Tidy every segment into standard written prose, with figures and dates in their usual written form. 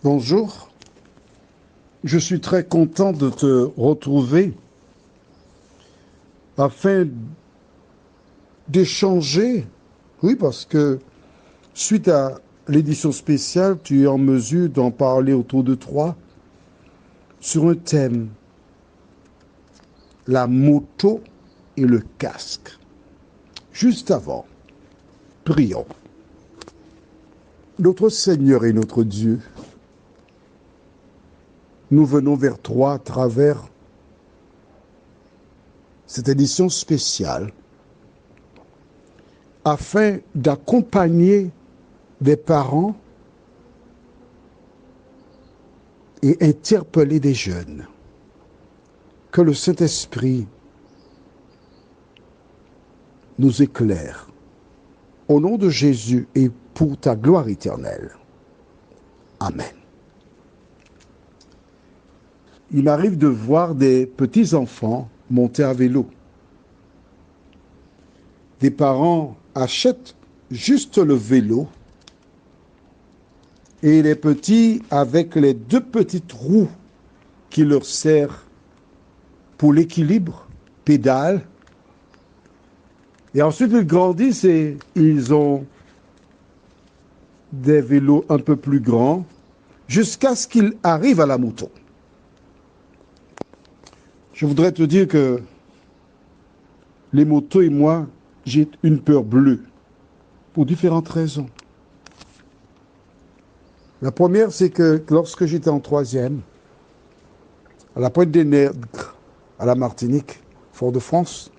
Bonjour, je suis très content de te retrouver afin d'échanger, oui, parce que suite à l'édition spéciale, tu es en mesure d'en parler autour de toi sur un thème, la moto et le casque. Juste avant, prions. Notre Seigneur et notre Dieu, nous venons vers toi à travers cette édition spéciale afin d'accompagner des parents et interpeller des jeunes. Que le Saint-Esprit nous éclaire. Au nom de Jésus et pour ta gloire éternelle. Amen. Il m'arrive de voir des petits-enfants monter à vélo. Des parents achètent juste le vélo et les petits, avec les deux petites roues qui leur servent pour l'équilibre, pédalent. Et ensuite, ils grandissent et ils ont des vélos un peu plus grands jusqu'à ce qu'ils arrivent à la moto. Je voudrais te dire que les motos et moi, j'ai une peur bleue pour différentes raisons. La première, c'est que lorsque j'étais en troisième, à la Pointe des Nègres, à la Martinique, Fort-de-France,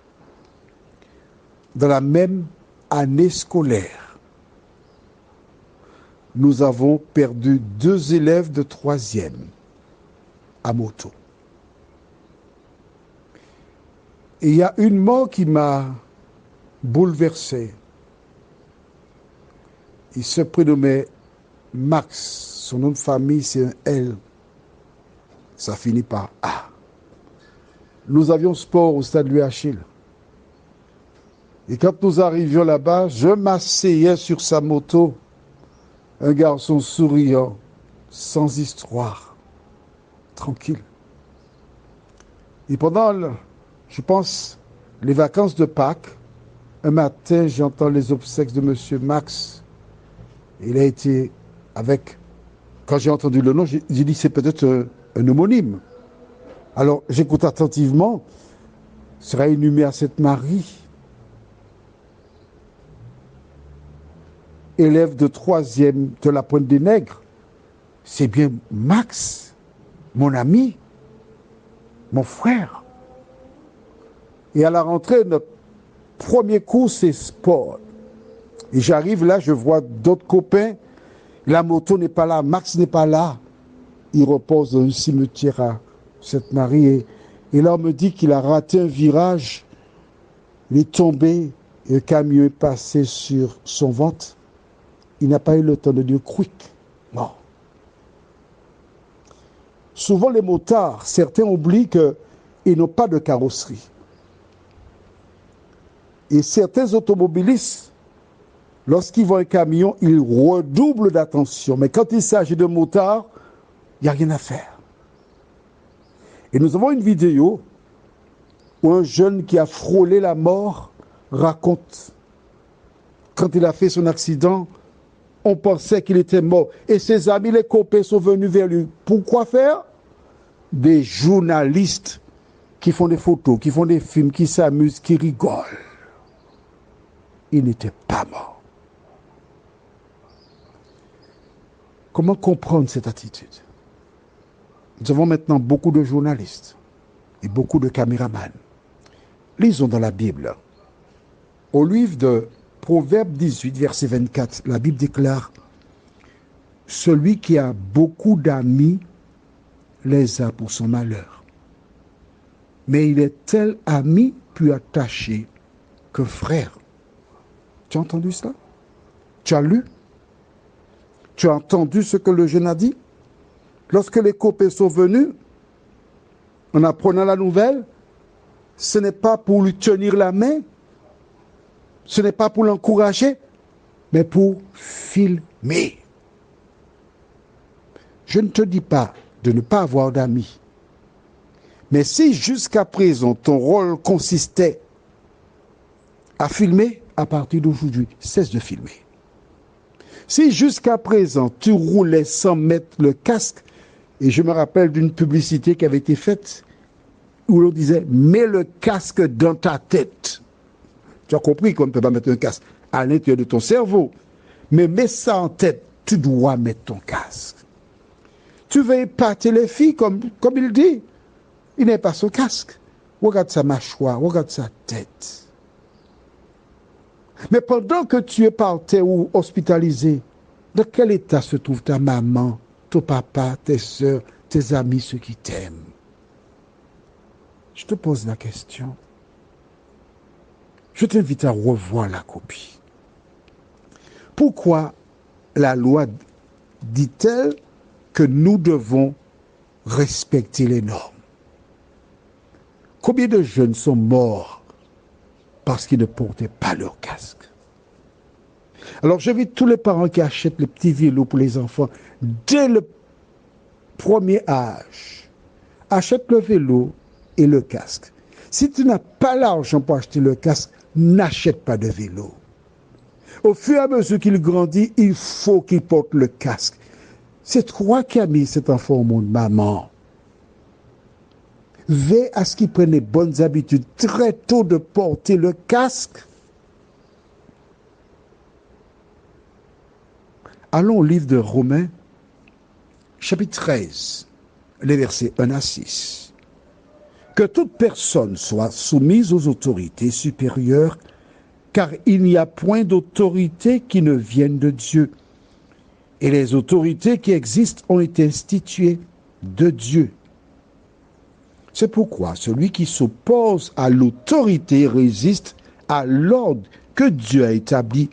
dans la même année scolaire, nous avons perdu 2 élèves de troisième à moto. Et il y a une mort qui m'a bouleversé. Il se prénommait Max. Son nom de famille, c'est un L. Ça finit par A. Nous avions sport au stade Louis Achille. Et quand nous arrivions là-bas, je m'asseyais sur sa moto. Un garçon souriant, sans histoire, tranquille. Et pendant, je pense, les vacances de Pâques, un matin, j'entends les obsèques de M. Max. Il a été avec... Quand j'ai entendu le nom, j'ai dit c'est peut-être un homonyme. Alors j'écoute attentivement. Sera inhumé à Sainte-Marie. Élève de troisième de la Pointe des Nègres. C'est bien Max, mon ami, mon frère. Et à la rentrée, notre premier cours, c'est sport. Et j'arrive là, je vois d'autres copains. La moto n'est pas là, Max n'est pas là. Il repose dans un cimetière à Sainte-Marie. Et là, on me dit qu'il a raté un virage. Il est tombé et le camion est passé sur son ventre. Il n'a pas eu le temps de dire quick. Non. Souvent, les motards, certains oublient qu'ils n'ont pas de carrosserie. Et certains automobilistes, lorsqu'ils voient un camion, ils redoublent d'attention. Mais quand il s'agit de motards, il n'y a rien à faire. Et nous avons une vidéo où un jeune qui a frôlé la mort raconte. Quand il a fait son accident, on pensait qu'il était mort. Et ses amis, les copains, sont venus vers lui. Pourquoi faire? Des journalistes qui font des photos, qui font des films, qui s'amusent, qui rigolent. Il n'était pas mort. Comment comprendre cette attitude? Nous avons maintenant beaucoup de journalistes et beaucoup de caméramans. Lisons dans la Bible. Au livre de Proverbe 18, verset 24, la Bible déclare « Celui qui a beaucoup d'amis les a pour son malheur. Mais il est tel ami plus attaché que frère. » Tu as entendu cela? Tu as lu? Tu as entendu ce que le jeune a dit? Lorsque les copains sont venus, en apprenant la nouvelle, ce n'est pas pour lui tenir la main, ce n'est pas pour l'encourager, mais pour filmer. je ne te dis pas de ne pas avoir d'amis. Mais si jusqu'à présent ton rôle consistait à filmer, à partir d'aujourd'hui, cesse de filmer. Si jusqu'à présent tu roulais sans mettre le casque, et je me rappelle d'une publicité qui avait été faite où l'on disait « mets le casque dans ta tête ». Tu as compris qu'on ne peut pas mettre un casque à l'intérieur de ton cerveau, mais mets ça en tête, tu dois mettre ton casque. Tu veux épater les filles comme il dit. Il n'est pas son casque. Regarde sa mâchoire, regarde sa tête. Mais pendant que tu es par terre ou hospitalisé, dans quel état se trouve ta maman, ton papa, tes soeurs, tes amis, ceux qui t'aiment? Je te pose la question. Je t'invite à revoir la copie. Pourquoi la loi dit-elle que nous devons respecter les normes? Combien de jeunes sont morts parce qu'ils ne portaient pas leur casque? Alors j'invite tous les parents qui achètent les petits vélos pour les enfants dès le premier âge. Achète le vélo et le casque. Si tu n'as pas l'argent pour acheter le casque, n'achète pas de vélo. Au fur et à mesure qu'il grandit, il faut qu'il porte le casque. C'est toi qui as mis cet enfant au monde, maman. Veille à ce qu'il prenne les bonnes habitudes très tôt de porter le casque. Allons au livre de Romains, chapitre 13, les versets 1 à 6. Que toute personne soit soumise aux autorités supérieures, car il n'y a point d'autorité qui ne vienne de Dieu. Et les autorités qui existent ont été instituées de Dieu. C'est pourquoi celui qui s'oppose à l'autorité résiste à l'ordre que Dieu a établi.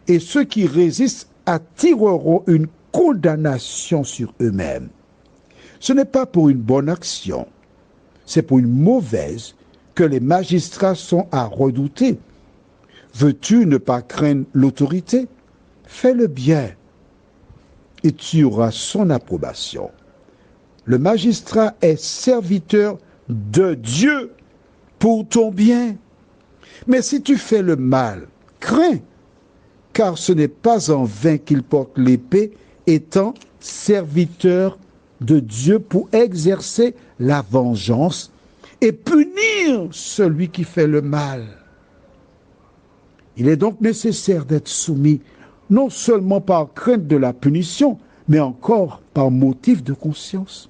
Et ceux qui résistent attireront une condamnation sur eux-mêmes. Ce n'est pas pour une bonne action, c'est pour une mauvaise que les magistrats sont à redouter. Veux-tu ne pas craindre l'autorité? Fais le bien et tu auras son approbation. Le magistrat est serviteur de Dieu pour ton bien. Mais si tu fais le mal, crains, car ce n'est pas en vain qu'il porte l'épée, étant serviteur de Dieu pour exercer la vengeance et punir celui qui fait le mal. Il est donc nécessaire d'être soumis, non seulement par crainte de la punition, mais encore par motif de conscience.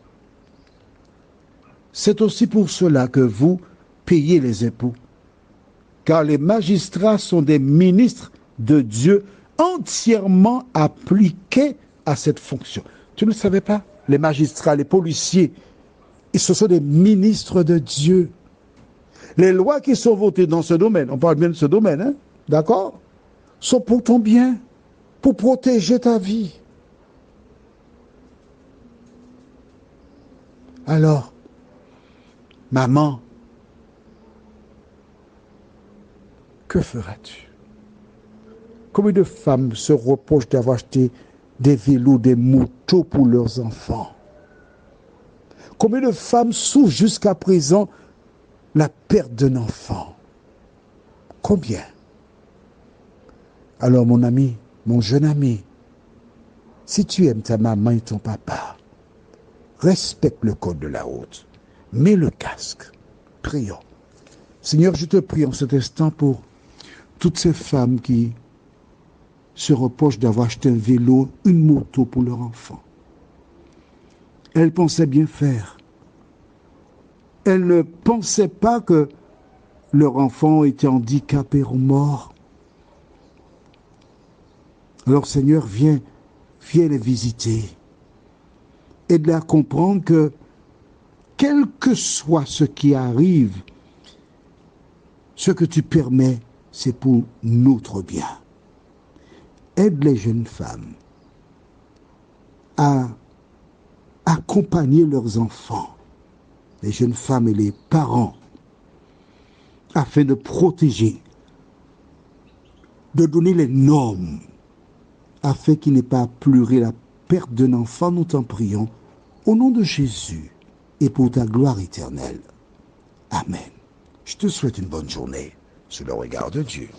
C'est aussi pour cela que vous payez les impôts, car les magistrats sont des ministres de Dieu entièrement appliqués à cette fonction. Tu ne le savais pas? Les magistrats, les policiers, ce sont des ministres de Dieu. Les lois qui sont votées dans ce domaine, on parle bien de ce domaine, hein? D'accord? Sont pour ton bien, pour protéger ta vie. Alors, maman, que feras-tu? Combien de femmes se reprochent d'avoir acheté des vélos, des motos pour leurs enfants? Combien de femmes souffrent jusqu'à présent la perte d'un enfant? Combien? Alors mon ami, mon jeune ami, si tu aimes ta maman et ton papa, respecte le code de la route. Mets le casque. Prions. Seigneur, je te prie en cet instant pour toutes ces femmes qui se reprochent d'avoir acheté un vélo, une moto pour leur enfant. Elles pensaient bien faire. Elles ne pensaient pas que leur enfant était handicapé ou mort. Alors Seigneur, viens les visiter. Aide-les à comprendre que quel que soit ce qui arrive, ce que tu permets, c'est pour notre bien. Aide les jeunes femmes à accompagner leurs enfants, les jeunes femmes et les parents, afin de protéger, de donner les normes, afin qu'il n'ait pas à pleurer la perte d'un enfant, nous t'en prions, au nom de Jésus et pour ta gloire éternelle. Amen. Je te souhaite une bonne journée sous le regard de Dieu.